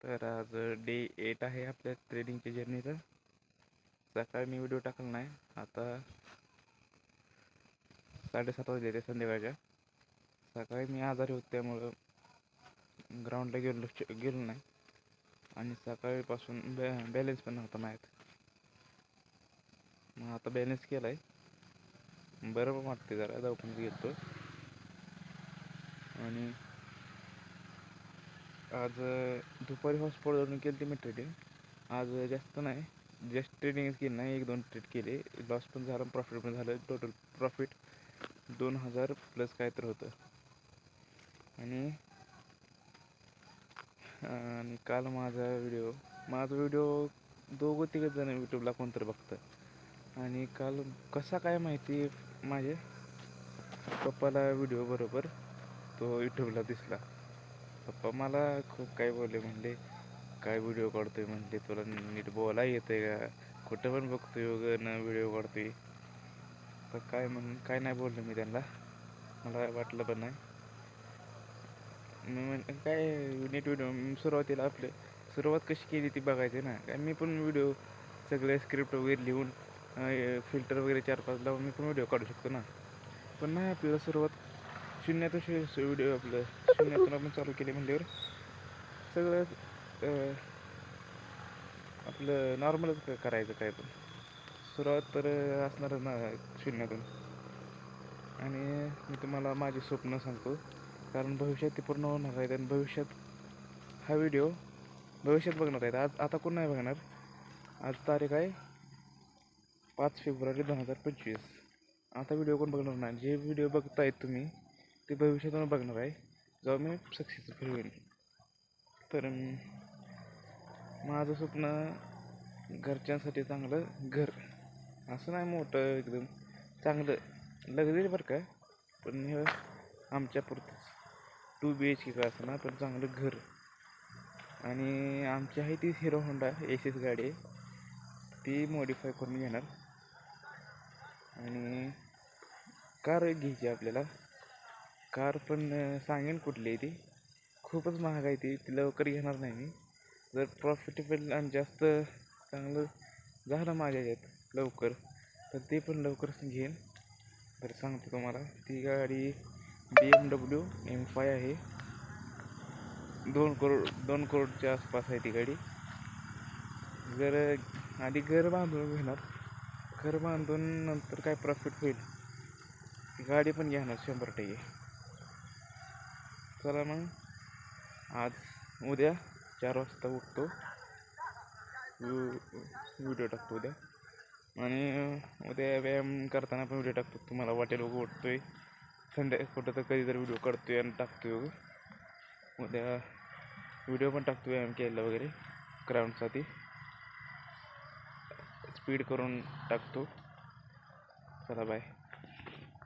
तर आज डे 8 आहे आपल्या ट्रेडिंगच्या जर्नीचं. सकाळी मी व्हिडिओ टाकला नाही. आता 7:30 वाजले ते संध्याकाळच्या. सकाळी मी आजारी होतो त्यामुळं ग्राउंडला गेलो नाही आणि सकाळीपासून बॅलन्स पण नव्हता माझ्यात. मग आता बॅलन्स केला आहे, बरं पण वाटते. जरा दवाखान्यात गेलो आणि आज दुपारी हॉस्पिटलवरून केली ती मी ट्रेडिंग. आज जास्त नाही, जस्ट ट्रेडिंगच केली नाही, 1-2 ट्रेड केले. लॉस पण झाला, प्रॉफिट पण झालं. टोटल प्रॉफिट 2000 प्लस काय तर होतं. आणि काल माझा व्हिडिओ 2-3 जण यूट्यूबला कोणतरी बघतं. आणि काल कसा काय माहिती माझ्या पप्पाला व्हिडिओ बरोबर तो यूट्यूबला दिसला. पप्पा मला खूप काय बोलले, म्हणले काय व्हिडिओ काढतोय, म्हणले तुला नीट बोला येते का, कुठं पण बघतोय वगैरे ना व्हिडिओ काढतोय. तर काय नाही बोललो मी त्यांना, मला वाटलं पण नाही. काय नीट व्हिडिओ सुरुवातीला सुरुवात कशी केली ती बघायची ना. काय मी पण व्हिडिओ सगळे स्क्रिप्ट वगैरे लिहून फिल्टर वगैरे 4-5 लावून मी पण व्हिडिओ काढू शकतो ना. पण नाही, आपल्याला सुरुवात शून्यातून व्हिडिओ शून्यातून आपण चालू केले म्हणल्यावर सगळं आपलं नॉर्मलच करायचं. काय पण सुरुवात तर असणारच ना शून्यातून. आणि मी तुम्हाला माझे स्वप्न सांगतो, कारण भविष्यात ते पूर्ण होणार आहेत. आणि हा व्हिडिओ भविष्यात बघणार आहेत. आता कोण नाही बघणार. आज तारीख आहे 5 फेब्रुवारी 2025. आता व्हिडिओ कोण बघणार नाही. जे व्हिडिओ बघतायत तुम्ही ते भविष्यातून बघणार आहे, जेव्हा मी सक्सेसफुल होईल. तर माझं स्वप्न घरच्यांसाठी चांगलं घर, असं नाही मोठं एकदम, चांगलं लक्झरी बरं का, पण हे आमच्या पुरतंच 2 BHK का असं ना, पण चांगलं घर. आणि आमची आहे ती हिरो होंडा एसीस गाडी आहे, ती मॉडिफाय करून घेणार. आणि कार घ्यायची आपल्याला. कार पण सांगेन कुठली आहे ती, खूपच महाग आहे ती लवकर घेणार नाही मी. जर प्रॉफिटेबल आणि जास्त चांगलं झालं माझ्या याच्यात लवकर, तर ते पण लवकरच घेईन. तर सांगतो तुम्हाला, ती गाडी BMW M5 आहे. 2 करोडच्या आसपास आहे ती गाडी. जर आधी घर बांधून घेणार, घर बांधून नंतर काय प्रॉफिट होईल ती गाडी पण घेणार 100%. चला मग, उद्या 4 वाजता उठतो, व्हिडिओ टाकतो उद्या. आणि उद्या व्यायाम करताना पण व्हिडिओ टाकतो. तुम्हाला वाटेल वगैरे उठतोय कुठं तर कधी तर व्हिडिओ काढतोय आणि टाकतोय वगैरे. उद्या व्हिडिओ पण टाकतो व्यायाम केलेला वगैरे, ग्राउंडसाठी स्पीड करून टाकतो. चला बाय.